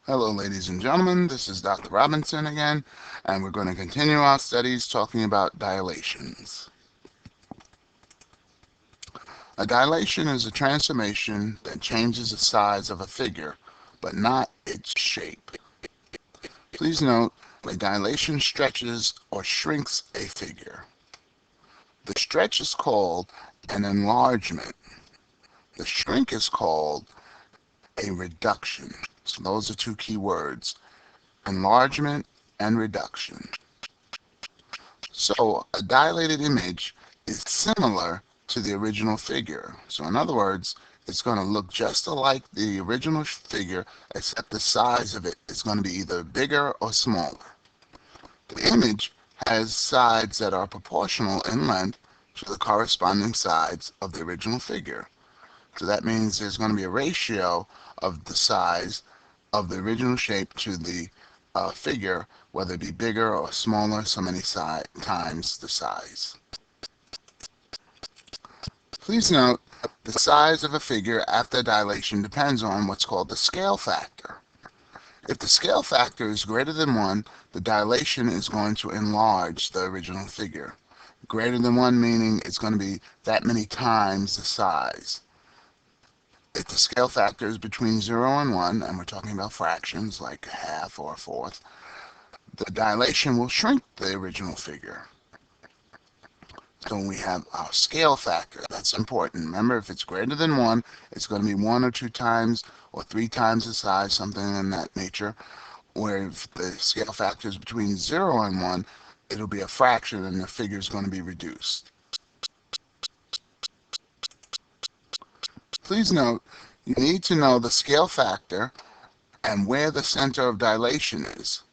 Hello, ladies and gentlemen. This is Dr. Robinson again, and we're going to continue our studies talking about dilations. A dilation is a transformation that changes the size of a figure, but not its shape. Please note, a dilation stretches or shrinks a figure. The stretch is called an enlargement. The shrink is called a reduction. So those are two key words, enlargement and reduction. So a dilated image is similar to the original figure. So in other words, it's going to look just like the original figure, except the size of it is going to be either bigger or smaller. The image has sides that are proportional in length to the corresponding sides of the original figure. So that means there's going to be a ratio of the size of the original shape to the figure, whether it be bigger or smaller, so many times the size. Please note, the size of a figure after dilation depends on what's called the scale factor. If the scale factor is greater than 1, the dilation is going to enlarge the original figure. Greater than 1 meaning it's going to be that many times the size. If the scale factor is between 0 and 1, and we're talking about fractions like a half or a fourth, the dilation will shrink the original figure. So we have our scale factor. That's important. Remember, if it's greater than 1, it's going to be 1 or 2 times or 3 times the size, something in that nature. Where if the scale factor is between 0 and 1, it'll be a fraction and the figure is going to be reduced. Please note, you need to know the scale factor and where the center of dilation is.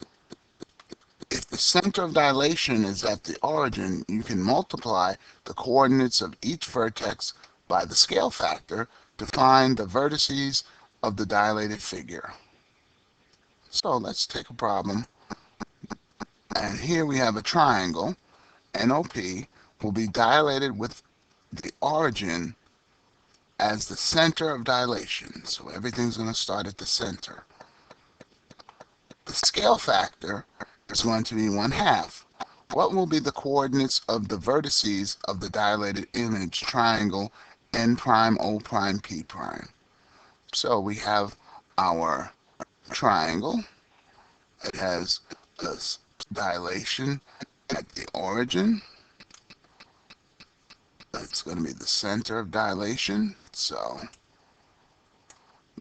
If the center of dilation is at the origin, you can multiply the coordinates of each vertex by the scale factor to find the vertices of the dilated figure. So let's take a problem. And here we have a triangle. NOP will be dilated with the origin as the center of dilation. So everything's going to start at the center. The scale factor is going to be 1/2. What will be the coordinates of the vertices of the dilated image triangle N prime, O prime, P prime? So we have our triangle. It has this dilation at the origin. That's going to be the center of dilation. So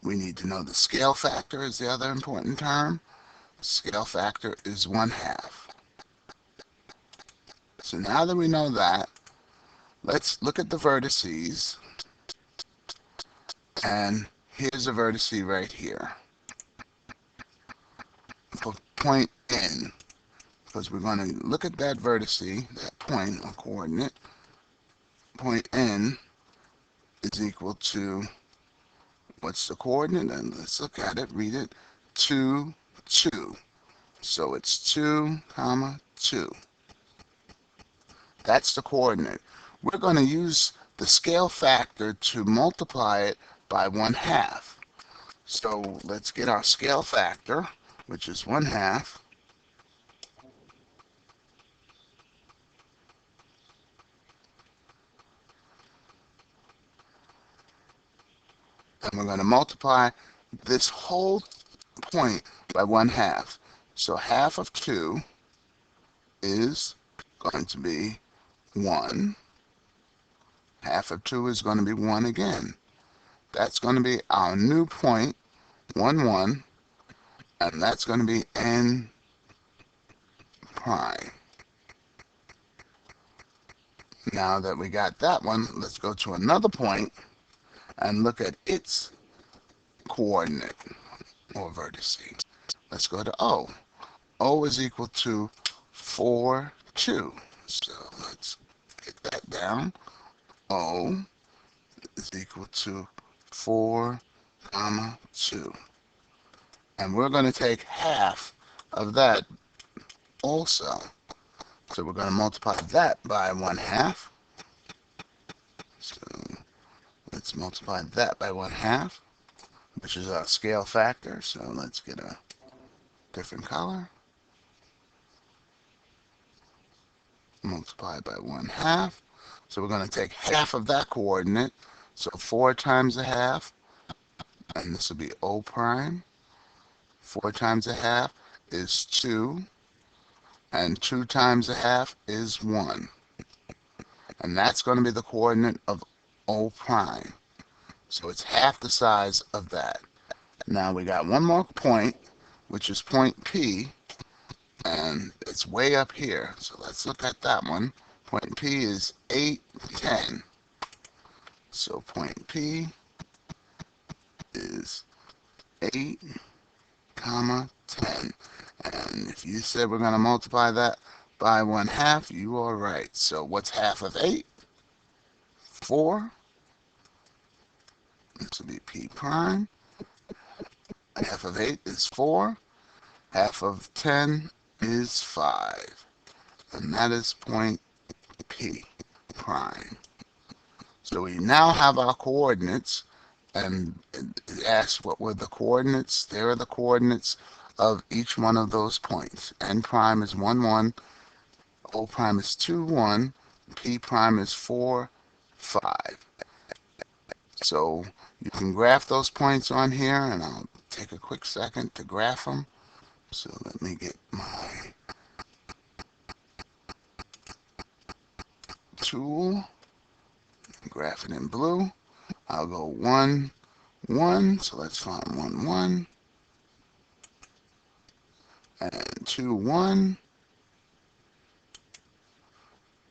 we need to know the scale factor is the other important term. Scale factor is 1/2. So now that we know that, let's look at the vertices. And here's a vertice right here. For point N, because we're going to look at that vertice, that point or coordinate. Point N is equal to, what's the coordinate? And let's look at it, read it, 2, 2. So it's 2, 2. That's the coordinate. We're going to use the scale factor to multiply it by 1/2. So let's get our scale factor, which is 1/2. And we're going to multiply this whole point by 1/2. So half of 2 is going to be 1. Half of 2 is going to be 1 again. That's going to be our new point, 1, 1, and that's going to be N prime. Now that we got that one, let's go to another point and look at its coordinate or vertice. Let's go to O. O is equal to 4, 2. So let's get that down. O is equal to 4, 2. And we're going to take half of that also. So we're going to multiply that by 1/2. So let's multiply that by 1/2. which is our scale factor. So let's get a different color. Multiply by 1/2. So we're going to take half of that coordinate. So 4 times a half, and this will be O prime. 4 times a half is 2, and 2 times a half is 1. And that's going to be the coordinate of O prime. So it's half the size of that. Now we got one more point, which is point P, and it's way up here. So let's look at that one. Point P is 8, 10. So point P is 8, comma 10. And if you said we're going to multiply that by 1/2, you are right. So what's half of 8? 4. This will be P prime. Half of 8 is 4. Half of 10 is 5. And that is point P prime. So we now have our coordinates, and it asks what were the coordinates. There are the coordinates of each one of those points. N prime is 1, 1. O prime is 2, 1. P prime is 4, 5. So you can graph those points on here, and I'll take a quick second to graph them. So let me get my tool, graph it in blue. I'll go 1, 1. So let's find 1, 1. And 2, 1.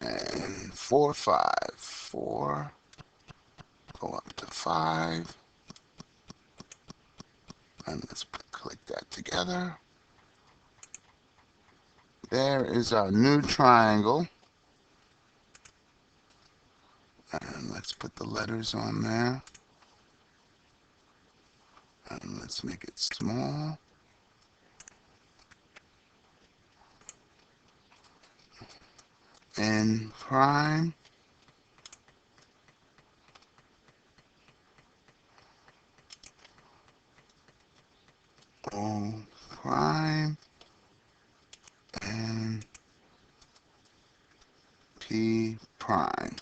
And 4, 5. 4. Go up to 5. And let's click that together. There is our new triangle. And let's put the letters on there. And let's make it small. N prime. O prime. And P prime.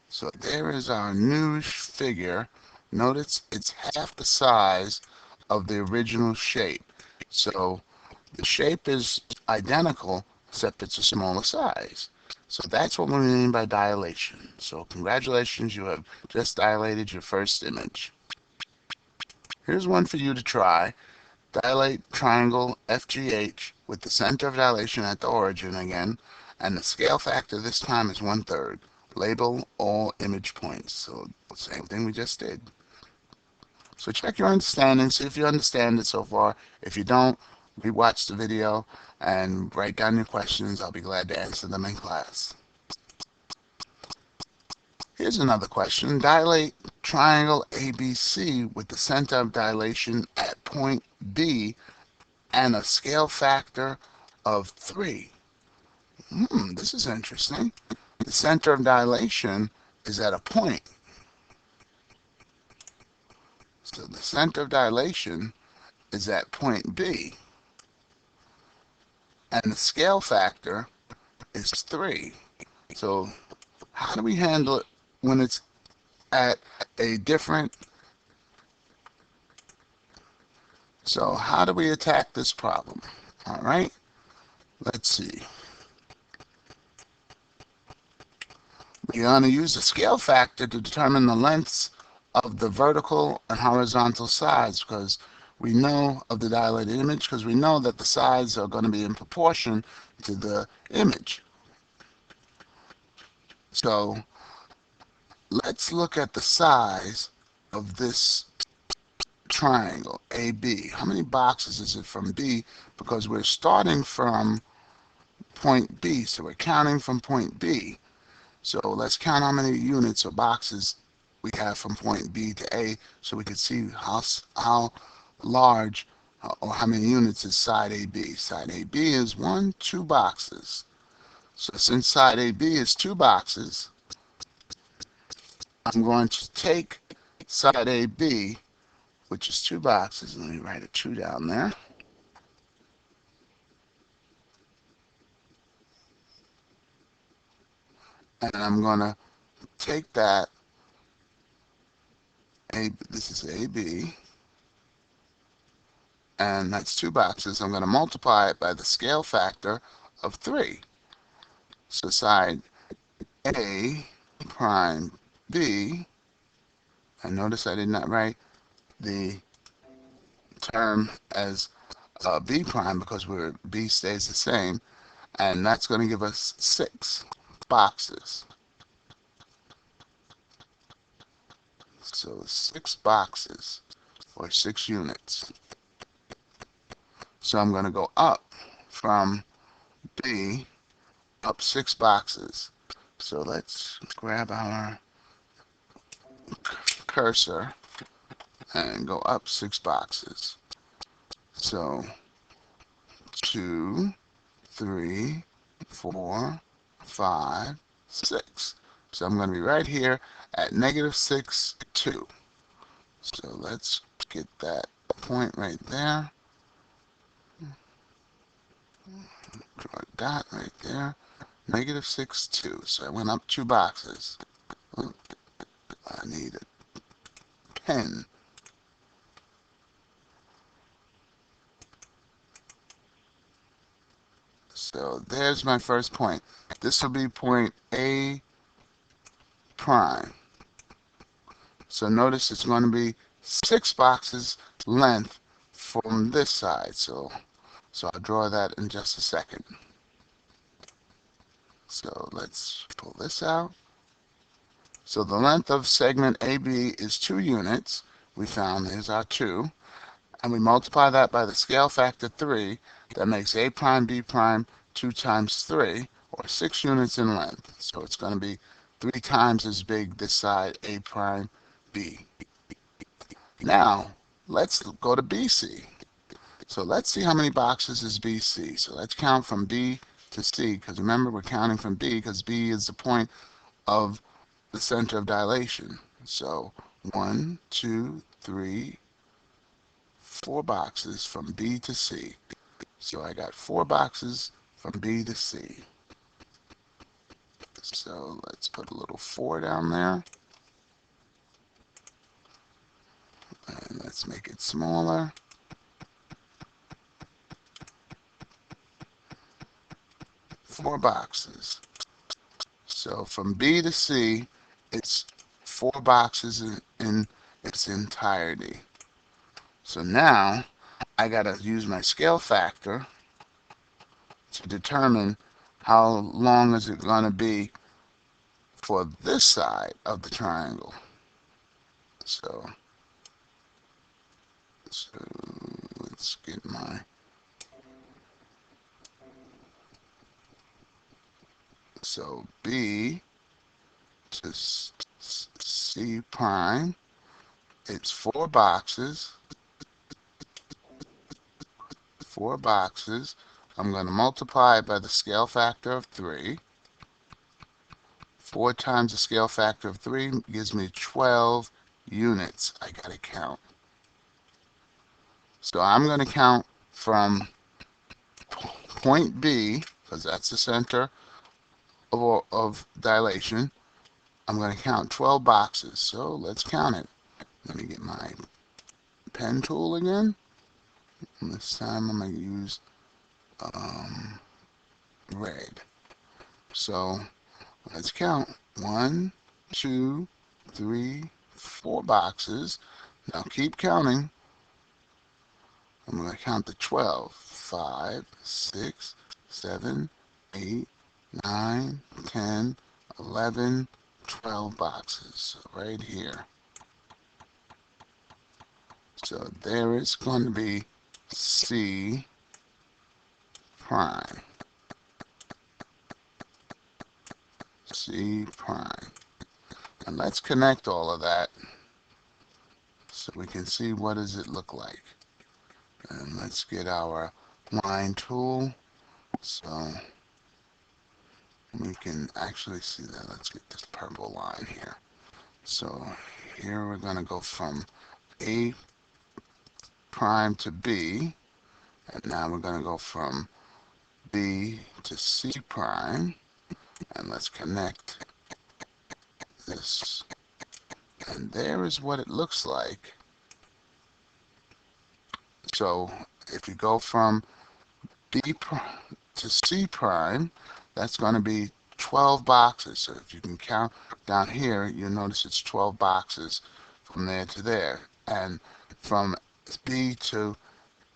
So there is our new figure. Notice it's half the size of the original shape. So the shape is identical, except it's a smaller size. So that's what we mean by dilation. So congratulations, you have just dilated your first image. Here's one for you to try. Dilate triangle FGH with the center of dilation at the origin again, and the scale factor this time is 1/3. Label all image points. So same thing we just did. So check your understanding, see if you understand it so far. If you don't, rewatch the video and write down your questions. I'll be glad to answer them in class. Here's another question. Dilate triangle ABC with the center of dilation at point B and a scale factor of 3. This is interesting. The center of dilation is at a point. So the center of dilation is at point B. And the scale factor is 3. So how do we handle it when it's at a different... So how do we attack this problem? All right, let's see. We're going to use the scale factor to determine the lengths of the vertical and horizontal sides, because we know of the dilated image, because we know that the sides are going to be in proportion to the image. So let's look at the size of this triangle AB. How many boxes is it from B? Because we're starting from point B, so we're counting from point B. So let's count how many units or boxes we have from point B to A, so we can see how large or how many units is side AB. Side AB is 1, 2 boxes. So since side AB is 2 boxes, I'm going to take side AB, which is 2 boxes. Let me write a 2 down there. And I'm going to take that, this is AB, and that's 2 boxes. I'm going to multiply it by the scale factor of 3. So side A prime B, and notice I did not write the term as B prime because B stays the same, and that's going to give us 6 boxes. So 6 boxes, or 6 units. So I'm going to go up from B, up 6 boxes. So let's grab our cursor and go up 6 boxes. So 2, 3, 4, 5, 6. So I'm going to be right here at -6, 2. So let's get that point right there. Draw a dot right there. -6, 2. So I went up 2 boxes. I need a pen. So there's my first point. This will be point A prime. So notice it's going to be 6 boxes length from this side. So I'll draw that in just a second. So let's pull this out. So the length of segment AB is 2 units. We found there's our 2. And we multiply that by the scale factor 3. That makes A prime B prime 2 times 3, or 6 units in length. So it's going to be 3 times as big this side, A prime B. Now, let's go to BC. So let's see how many boxes is BC. So let's count from B to C, because remember we're counting from B because B is the point of the center of dilation. So 1, 2, 3, 4 boxes from B to C. So I got 4 boxes from B to C. So let's put a little 4 down there. And let's make it smaller. 4 boxes. So from B to C, it's 4 boxes in its entirety. So now I got to use my scale factor to determine how long is it going to be for this side of the triangle. So let's get my B to C prime, it's 4 boxes. 4 boxes. I'm going to multiply it by the scale factor of 3. 4 times the scale factor of 3 gives me 12 units I got to count. So I'm going to count from point B, because that's the center of dilation. I'm going to count 12 boxes. So let's count it. Let me get my pen tool again. And this time I'm going to use red. So let's count. 1, 2, 3, 4 boxes. Now keep counting. I'm going to count to 12. 5, 6, 7, 8, 9, 10, 11, 12 boxes. So right here. So there is going to be C prime. C prime. And let's connect all of that so we can see what does it look like. And let's get our line tool so we can actually see that. Let's get this purple line here. So here we're going to go from A prime to B, and now we're going to go from B to C prime, and let's connect this. And there is what it looks like. So if you go from B to C prime, that's going to be 12 boxes. So if you can count down here, you'll notice it's 12 boxes from there to there. And from B to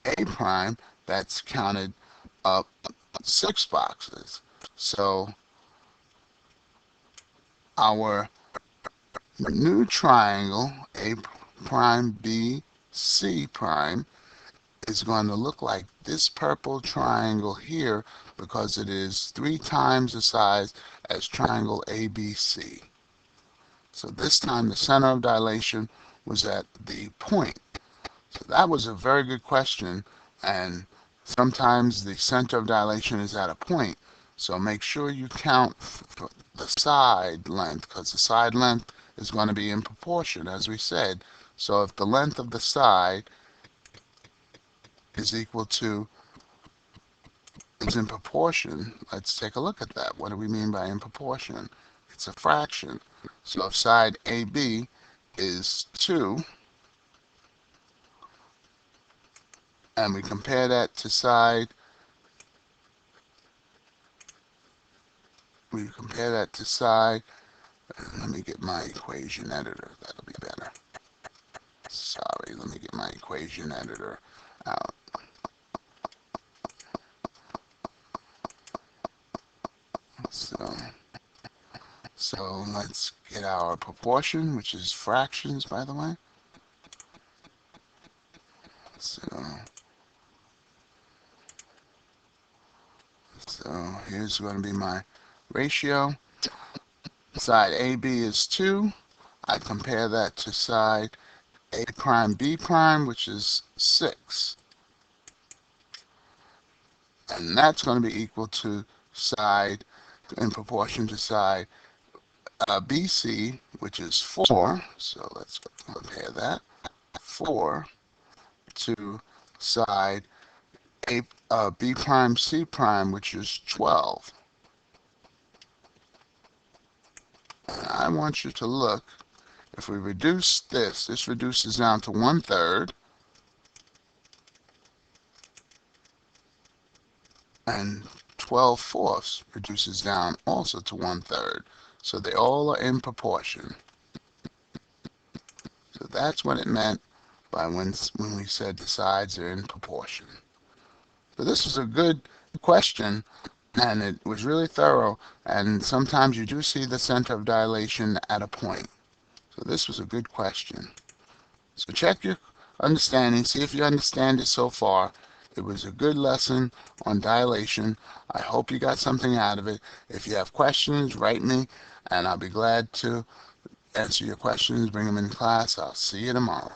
A prime, that's counted up 6 boxes. So our new triangle, A prime, B, C prime, is going to look like this purple triangle here because it is 3 times the size as triangle ABC. So this time the center of dilation was at the point. So that was a very good question, and sometimes the center of dilation is at a point. So make sure you count the side length, because the side length is going to be in proportion, as we said. So if the length of the side is equal to, is in proportion, let's take a look at that. What do we mean by in proportion? It's a fraction. So if side AB is 2, and we compare that to side, let me get my equation editor, that'll be better. Sorry, let me get my equation editor out. So let's get our proportion, which is fractions, by the way. So here's going to be my ratio. Side AB is 2. I compare that to side A prime B prime, which is 6. And that's going to be equal to side, in proportion to side BC, which is 4. So let's compare that. 4 to side B prime C prime, which is 12. And I want you to look, if we reduce this reduces down to 1/3, and 12/4 reduces down also to 1/3. So they all are in proportion. So that's what it meant by when we said the sides are in proportion. So this was a good question, and it was really thorough, and sometimes you do see the center of dilation at a point. So this was a good question. So check your understanding, see if you understand it so far. It was a good lesson on dilation. I hope you got something out of it. If you have questions, write me, and I'll be glad to answer your questions, bring them in class. I'll see you tomorrow.